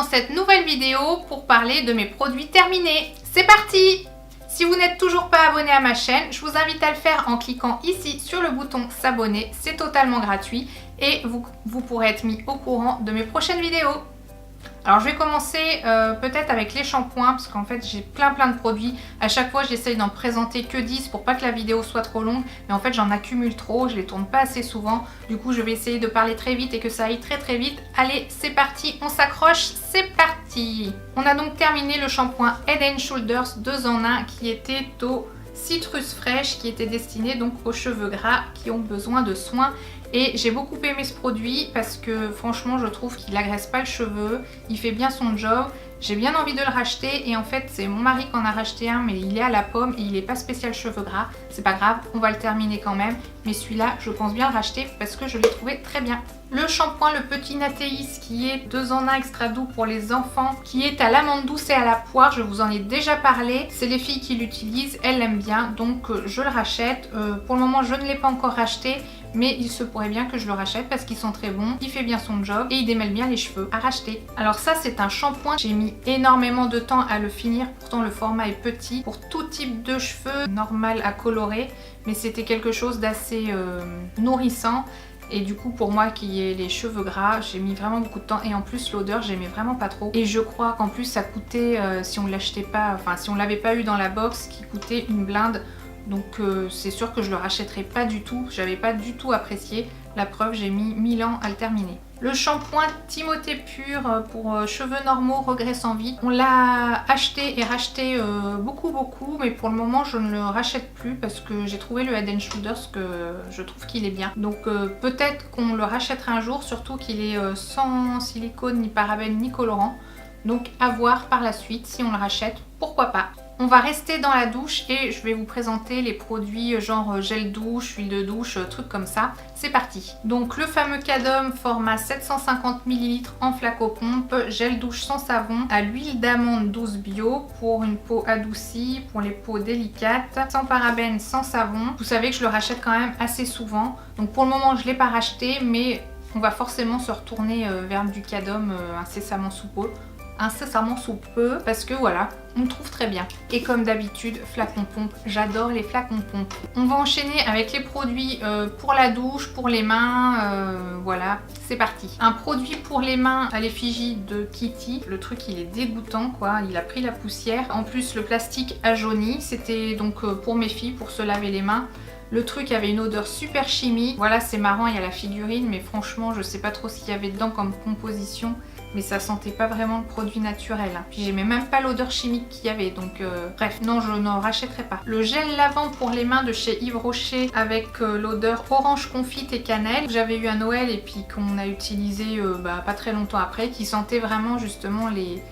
cette nouvelle vidéo pour parler de mes produits terminés. C'est parti! Si vous n'êtes toujours pas abonné à ma chaîne, je vous invite à le faire en cliquant ici sur le bouton s'abonner. C'est totalement gratuit et vous pourrez être mis au courant de mes prochaines vidéos. Alors je vais commencer peut-être avec les shampoings parce qu'en fait j'ai plein de produits. À chaque fois j'essaye d'en présenter que 10 pour pas que la vidéo soit trop longue. Mais en fait j'en accumule trop, je les tourne pas assez souvent. Du coup je vais essayer de parler très vite et que ça aille très vite. Allez c'est parti, on s'accroche, c'est parti. On a donc terminé le shampoing Head & Shoulders 2 en 1 qui était au citrus fraîche, qui était destiné donc aux cheveux gras qui ont besoin de soins. Et j'ai beaucoup aimé ce produit parce que franchement je trouve qu'il n'agresse pas le cheveu, il fait bien son job. J'ai bien envie de le racheter et en fait c'est mon mari qui en a racheté un mais il est à la pomme et il n'est pas spécial cheveux gras. C'est pas grave, on va le terminer quand même. Mais celui-là je pense bien le racheter parce que je l'ai trouvé très bien. Le shampoing le Petit Natéis qui est 2 en 1 extra doux pour les enfants, qui est à l'amande douce et à la poire, je vous en ai déjà parlé. C'est les filles qui l'utilisent, elles l'aiment bien donc je le rachète. Pour le moment je ne l'ai pas encore racheté. Mais il se pourrait bien que je le rachète parce qu'ils sont très bons, il fait bien son job et il démêle bien les cheveux à racheter. Alors ça c'est un shampoing, j'ai mis énormément de temps à le finir, pourtant le format est petit pour tout type de cheveux, normal à colorer, mais c'était quelque chose d'assez nourrissant. Et du coup pour moi qui ai les cheveux gras, j'ai mis vraiment beaucoup de temps et en plus l'odeur j'aimais vraiment pas trop. Et je crois qu'en plus ça coûtait, si on l'achetait pas, enfin si on l'avait pas eu dans la box, qui coûtait une blinde. Donc c'est sûr que je le rachèterai pas du tout, j'avais pas du tout apprécié. La preuve, j'ai mis 1000 ans à le terminer. Le shampoing Timothée Pur pour cheveux normaux regressant vite. On l'a acheté et racheté beaucoup, mais pour le moment je ne le rachète plus parce que j'ai trouvé le Head & Shoulders que je trouve qu'il est bien. Donc peut-être qu'on le rachètera un jour, surtout qu'il est sans silicone, ni parabènes, ni colorant. Donc à voir par la suite si on le rachète, pourquoi pas. On va rester dans la douche et je vais vous présenter les produits genre gel douche, huile de douche, trucs comme ça. C'est parti. Donc le fameux Cadom format 750 ml en flacopompe, gel douche sans savon à l'huile d'amande douce bio pour une peau adoucie, pour les peaux délicates, sans parabènes, sans savon. Vous savez que je le rachète quand même assez souvent. Donc pour le moment je ne l'ai pas racheté mais on va forcément se retourner vers du Cadom incessamment sous peu parce que voilà, on le trouve très bien. Et comme d'habitude, flacon pompe, j'adore les flacons pompe. On va enchaîner avec les produits pour la douche, pour les mains, voilà, c'est parti. Un produit pour les mains à l'effigie de Kitty. Le truc il est dégoûtant quoi, il a pris la poussière. En plus le plastique a jauni, c'était donc pour mes filles pour se laver les mains. Le truc avait une odeur super chimique. Voilà, c'est marrant, il y a la figurine, mais franchement, je sais pas trop ce qu'il y avait dedans comme composition. Mais ça sentait pas vraiment le produit naturel. Puis j'aimais même pas l'odeur chimique qu'il y avait. Donc bref, non, je n'en rachèterai pas. Le gel lavant pour les mains de chez Yves Rocher avec l'odeur orange confite et cannelle. J'avais eu à Noël et puis qu'on a utilisé pas très longtemps après. Qui sentait vraiment justement les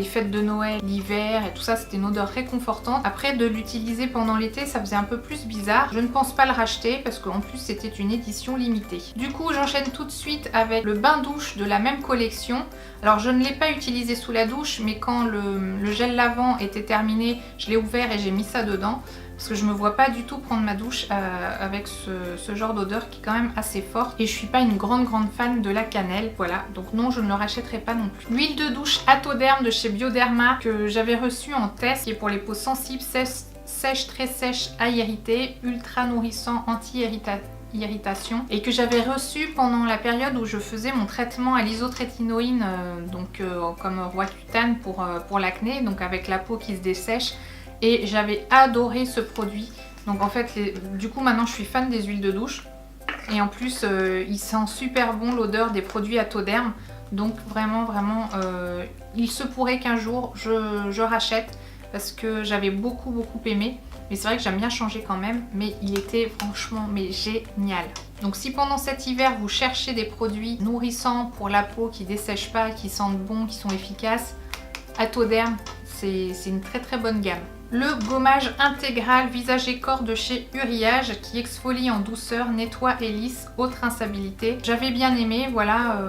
fêtes de Noël, l'hiver et tout ça, c'était une odeur réconfortante. Après de l'utiliser pendant l'été, ça faisait un peu plus bizarre. Je ne pense pas le racheter parce qu'en plus c'était une édition limitée. Du coup, j'enchaîne tout de suite avec le bain douche de la même collection. Alors je ne l'ai pas utilisé sous la douche, mais quand le gel lavant était terminé, je l'ai ouvert et j'ai mis ça dedans. Parce que je me vois pas du tout prendre ma douche avec ce genre d'odeur qui est quand même assez forte. Et je suis pas une grande fan de la cannelle. Voilà, donc non, je ne le rachèterai pas non plus. L'huile de douche Atoderm de chez Bioderma que j'avais reçue en test, qui est pour les peaux sensibles, sèches, très sèches à irriter, ultra nourrissant, anti-irritation, et que j'avais reçu pendant la période où je faisais mon traitement à l'isotrétinoïne, comme Roaccutane pour l'acné, donc avec la peau qui se dessèche. Et j'avais adoré ce produit. Donc en fait, du coup maintenant je suis fan des huiles de douche. Et en plus, il sent super bon l'odeur des produits Atoderm. Donc vraiment, il se pourrait qu'un jour je rachète. Parce que j'avais beaucoup aimé. Mais c'est vrai que j'aime bien changer quand même. Mais il était franchement génial. Donc si pendant cet hiver vous cherchez des produits nourrissants pour la peau qui ne dessèchent pas, qui sentent bon, qui sont efficaces, Atoderm, c'est une très bonne gamme. Le gommage intégral visage et corps de chez Uriage qui exfolie en douceur, nettoie et lisse, haute rinçabilité. J'avais bien aimé, voilà.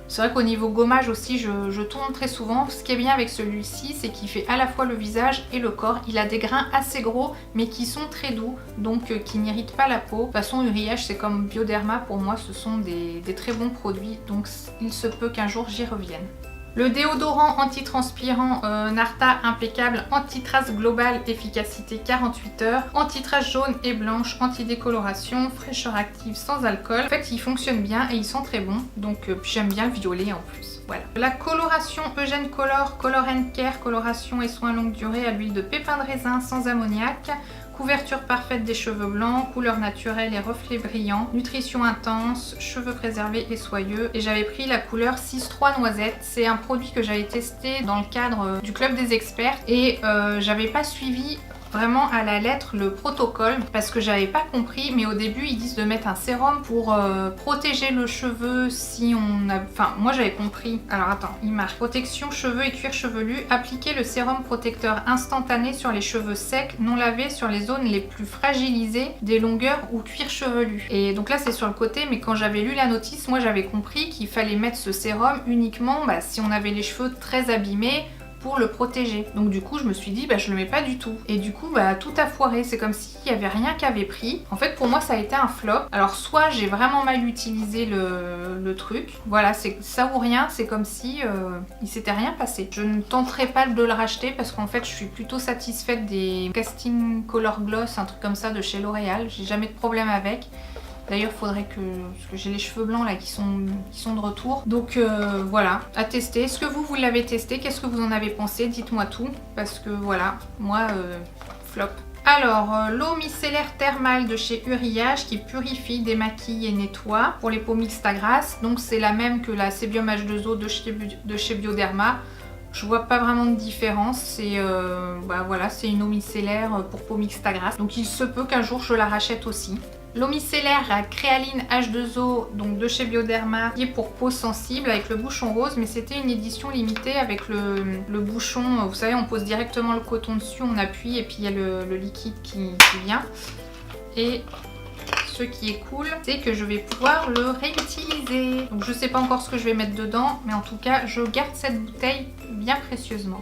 C'est vrai qu'au niveau gommage aussi, je tourne très souvent. Ce qui est bien avec celui-ci, c'est qu'il fait à la fois le visage et le corps. Il a des grains assez gros, mais qui sont très doux, donc qui n'irritent pas la peau. De toute façon, Uriage, c'est comme Bioderma. Pour moi, ce sont des très bons produits, donc il se peut qu'un jour j'y revienne. Le déodorant antitranspirant Narta impeccable, anti-trace globale, efficacité 48 heures, anti-trace jaune et blanche, anti-décoloration, fraîcheur active sans alcool. En fait, ils fonctionnent bien et ils sont très bons. Donc, j'aime bien le violet en plus. Voilà. La coloration Eugène Color, Color & Care, coloration et soins longue durée à l'huile de pépins de raisin sans ammoniac. Couverture parfaite des cheveux blancs, couleur naturelle et reflets brillants, nutrition intense, cheveux préservés et soyeux. Et j'avais pris la couleur 6-3 noisette. C'est un produit que j'avais testé dans le cadre du club des experts et j'avais pas suivi vraiment à la lettre le protocole parce que j'avais pas compris, mais au début ils disent de mettre un sérum pour protéger le cheveu si on a... Enfin moi j'avais compris, alors attends, il marque protection cheveux et cuir chevelu, appliquer le sérum protecteur instantané sur les cheveux secs, non lavés sur les zones les plus fragilisées des longueurs ou cuir chevelu. Et donc là c'est sur le côté, mais quand j'avais lu la notice, moi j'avais compris qu'il fallait mettre ce sérum uniquement si on avait les cheveux très abîmés, pour le protéger. Donc du coup je me suis dit je le mets pas du tout. Et du coup tout a foiré, c'est comme s'il y avait rien qui avait pris. En fait pour moi ça a été un flop. Alors soit j'ai vraiment mal utilisé le truc, voilà, c'est ça ou rien, c'est comme si il s'était rien passé. Je ne tenterai pas de le racheter parce qu'en fait je suis plutôt satisfaite des Casting Color Gloss, un truc comme ça de chez L'Oréal, j'ai jamais de problème avec. D'ailleurs, il faudrait parce que j'ai les cheveux blancs là qui sont de retour. Donc voilà, à tester. Est-ce que vous l'avez testé? Qu'est-ce que vous en avez pensé? Dites-moi tout. Parce que voilà, moi, flop. Alors, l'eau micellaire thermale de chez Uriage qui purifie, démaquille et nettoie pour les peaux mixtes à grasse. Donc c'est la même que la Sébium H2O de chez Bioderma. Je vois pas vraiment de différence, c'est voilà, c'est une eau micellaire pour peau mixte à grasse. Donc il se peut qu'un jour je la rachète aussi. L'eau micellaire à créaline H2O, donc de chez Bioderma, qui est pour peau sensible avec le bouchon rose, mais c'était une édition limitée avec le bouchon, vous savez, on pose directement le coton dessus, on appuie et puis il y a le liquide qui vient. Et ce qui est cool, c'est que je vais pouvoir le réutiliser. Donc je sais pas encore ce que je vais mettre dedans, mais en tout cas, je garde cette bouteille bien précieusement.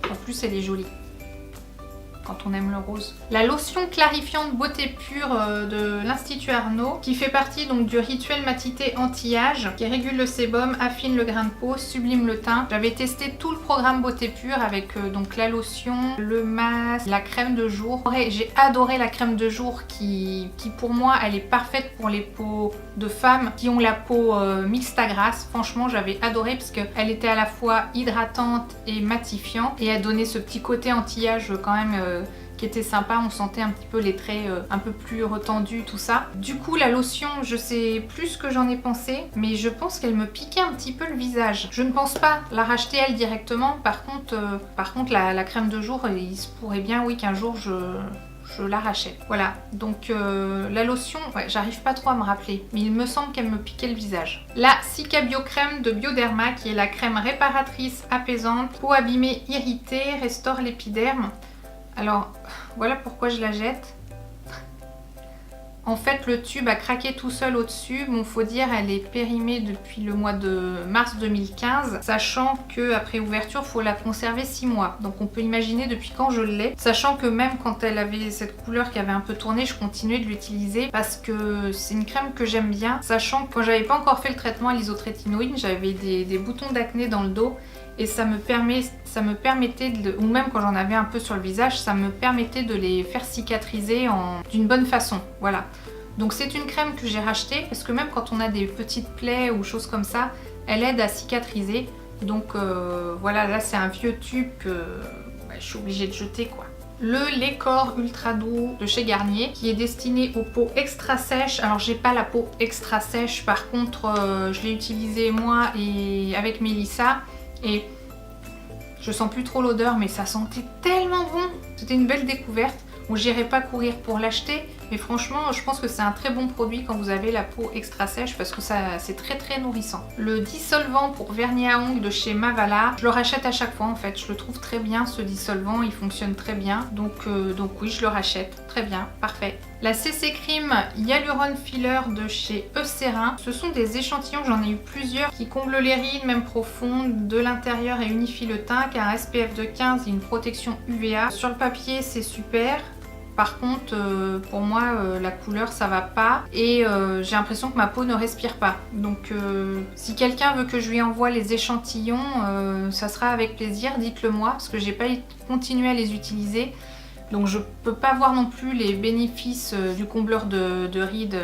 En plus, elle est jolie quand on aime le rose. La lotion clarifiante beauté pure de l'Institut Arnaud, qui fait partie donc du rituel matité anti-âge, qui régule le sébum, affine le grain de peau, sublime le teint. J'avais testé tout le programme beauté pure avec donc la lotion, le masque, la crème de jour. J'ai adoré la crème de jour qui pour moi elle est parfaite pour les peaux de femmes qui ont la peau mixte à grasse. Franchement j'avais adoré parce qu'elle était à la fois hydratante et matifiante et elle donnait ce petit côté anti-âge quand même qui était sympa, on sentait un petit peu les traits un peu plus retendus, tout ça. Du coup la lotion, je sais plus ce que j'en ai pensé, mais je pense qu'elle me piquait un petit peu le visage. Je ne pense pas la racheter elle directement, par contre la crème de jour, il se pourrait bien oui qu'un jour je la rachète. Voilà, donc la lotion, ouais, j'arrive pas trop à me rappeler, mais il me semble qu'elle me piquait le visage. La Cica Bio Crème de Bioderma, qui est la crème réparatrice apaisante, peau abîmée irritée, restaure l'épiderme. Alors, voilà pourquoi je la jette. En fait, le tube a craqué tout seul au-dessus. Bon, faut dire, elle est périmée depuis le mois de mars 2015, sachant qu'après ouverture, il faut la conserver 6 mois. Donc on peut imaginer depuis quand je l'ai. Sachant que même quand elle avait cette couleur qui avait un peu tourné, je continuais de l'utiliser parce que c'est une crème que j'aime bien. Sachant que quand j'avais pas encore fait le traitement à l'isotrétinoïne, j'avais des boutons d'acné dans le dos. Et ça me permettait, ou même quand j'en avais un peu sur le visage, ça me permettait de les faire cicatriser d'une bonne façon. Voilà. Donc c'est une crème que j'ai rachetée parce que même quand on a des petites plaies ou choses comme ça, elle aide à cicatriser. Donc voilà, là c'est un vieux tube que je suis obligée de jeter quoi. Le lait corps ultra doux de chez Garnier qui est destiné aux peaux extra sèches. Alors j'ai pas la peau extra sèche, par contre je l'ai utilisé moi et avec Mélissa. Et je sens plus trop l'odeur, mais ça sentait tellement bon. C'était une belle découverte. Bon, j'irai pas courir pour l'acheter, mais franchement, je pense que c'est un très bon produit quand vous avez la peau extra sèche parce que c'est très très nourrissant. Le dissolvant pour vernis à ongles de chez Mavala, je le rachète à chaque fois en fait. Je le trouve très bien ce dissolvant, il fonctionne très bien. Donc oui, je le rachète. Très bien, parfait. La CC Cream Hyaluron Filler de chez Eucerin. Ce sont des échantillons, j'en ai eu plusieurs, qui comblent les rides, même profondes, de l'intérieur et unifient le teint, qui a un SPF de 15 et une protection UVA. Sur le papier, c'est super. Par contre, pour moi, la couleur ça va pas et j'ai l'impression que ma peau ne respire pas. Donc si quelqu'un veut que je lui envoie les échantillons, ça sera avec plaisir, dites-le moi parce que j'ai pas continué à les utiliser. Donc je peux pas voir non plus les bénéfices du combleur de rides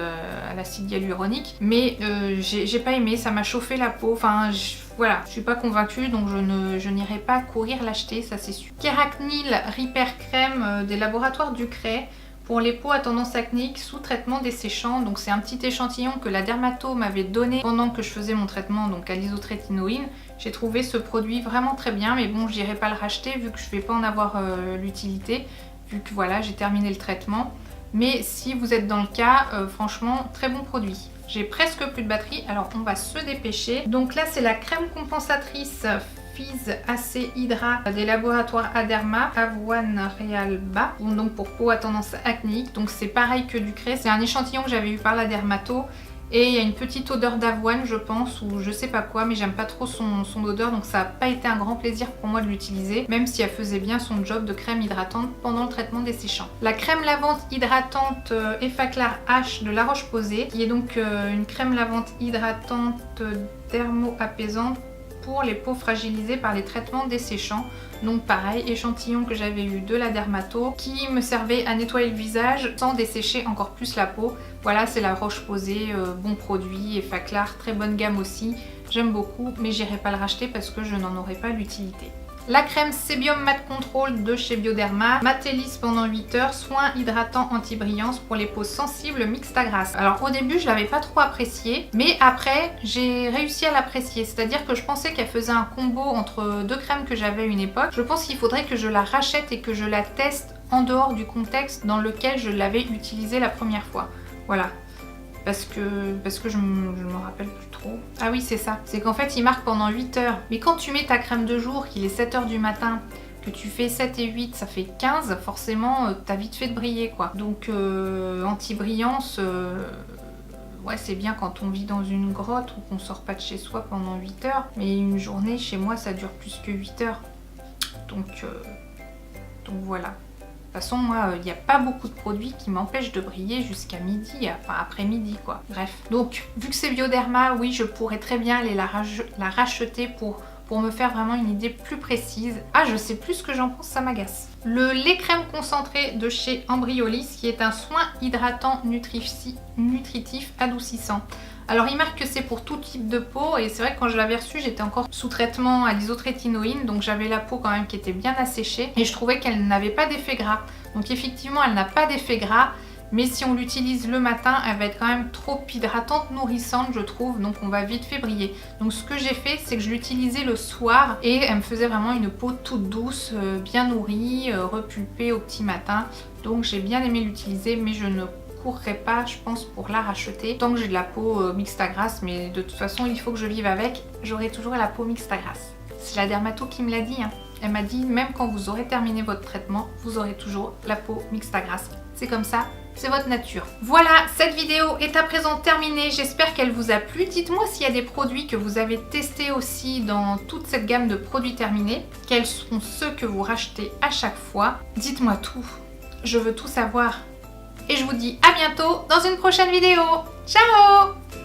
à l'acide hyaluronique, mais j'ai pas aimé, ça m'a chauffé la peau, enfin voilà, je suis pas convaincue donc je n'irai pas courir l'acheter, ça c'est sûr. Keragnil Repair Crème des laboratoires Ducret pour les peaux à tendance acnéique sous traitement desséchant. Donc c'est un petit échantillon que la dermato m'avait donné pendant que je faisais mon traitement donc à l'isotrétinoïne. J'ai trouvé ce produit vraiment très bien, mais bon, je n'irai pas le racheter vu que je vais pas en avoir l'utilité. Vu que voilà, j'ai terminé le traitement. Mais si vous êtes dans le cas, franchement, très bon produit. J'ai presque plus de batterie, alors on va se dépêcher. Donc là, c'est la crème compensatrice Fizz AC Hydra des laboratoires Aderma, Avoine Real Bas, donc pour peau à tendance acnéique. Donc c'est pareil que Ducret, c'est un échantillon que j'avais eu par la dermato. Et il y a une petite odeur d'avoine je pense, ou je sais pas quoi, mais j'aime pas trop son odeur, donc ça n'a pas été un grand plaisir pour moi de l'utiliser, même si elle faisait bien son job de crème hydratante pendant le traitement desséchant. La crème lavante hydratante Effaclar H de La Roche-Posay, qui est donc une crème lavante hydratante dermo-apaisante pour les peaux fragilisées par les traitements desséchants. Donc pareil, échantillon que j'avais eu de la dermato qui me servait à nettoyer le visage sans dessécher encore plus la peau. Voilà, c'est La Roche-Posay, bon produit, Effaclar, très bonne gamme aussi. J'aime beaucoup, mais j'irai pas le racheter parce que je n'en aurai pas l'utilité. La crème Sebium Matte Control de chez Bioderma, Matélisse pendant 8 heures, soin hydratant anti-brillance pour les peaux sensibles mixtes à grasse. Alors au début je l'avais pas trop appréciée, mais après j'ai réussi à l'apprécier, c'est-à-dire que je pensais qu'elle faisait un combo entre deux crèmes que j'avais à une époque. Je pense qu'il faudrait que je la rachète et que je la teste en dehors du contexte dans lequel je l'avais utilisée la première fois. Voilà. Parce que je me rappelle plus trop. Ah oui, c'est ça. C'est qu'en fait, il marque pendant 8 heures. Mais quand tu mets ta crème de jour, qu'il est 7 heures du matin, que tu fais 7 et 8, ça fait 15, forcément, t'as vite fait de briller, quoi. Donc, anti-brillance, ouais, c'est bien quand on vit dans une grotte ou qu'on sort pas de chez soi pendant 8 heures. Mais une journée, chez moi, ça dure plus que 8 heures. Donc voilà. De toute façon, moi, il n'y a pas beaucoup de produits qui m'empêchent de briller jusqu'à midi, enfin après-midi quoi. Bref. Donc, vu que c'est Bioderma, oui, je pourrais très bien aller la racheter pour me faire vraiment une idée plus précise. Ah, je sais plus ce que j'en pense, ça m'agace. Le lait crème concentré de chez Embryolisse, qui est un soin hydratant nutritif adoucissant. Alors il marque que c'est pour tout type de peau et c'est vrai que quand je l'avais reçu j'étais encore sous traitement à l'isotrétinoïne, donc j'avais la peau quand même qui était bien asséchée et je trouvais qu'elle n'avait pas d'effet gras. Donc effectivement elle n'a pas d'effet gras, mais si on l'utilise le matin elle va être quand même trop hydratante, nourrissante je trouve, donc on va vite fait briller. Donc ce que j'ai fait c'est que je l'utilisais le soir et elle me faisait vraiment une peau toute douce, bien nourrie, repulpée au petit matin. Donc j'ai bien aimé l'utiliser, mais je ne courrai pas je pense pour la racheter tant que j'ai de la peau mixte à grasse, mais de toute façon il faut que je vive avec, j'aurai toujours la peau mixte à grasse. C'est la dermato qui me l'a dit, hein. Elle m'a dit même quand vous aurez terminé votre traitement, vous aurez toujours la peau mixte à grasse. C'est comme ça, c'est votre nature. Voilà, cette vidéo est à présent terminée, j'espère qu'elle vous a plu. Dites-moi s'il y a des produits que vous avez testés aussi dans toute cette gamme de produits terminés. Quels sont ceux que vous rachetez à chaque fois? Dites-moi tout, je veux tout savoir. Et je vous dis à bientôt dans une prochaine vidéo. Ciao!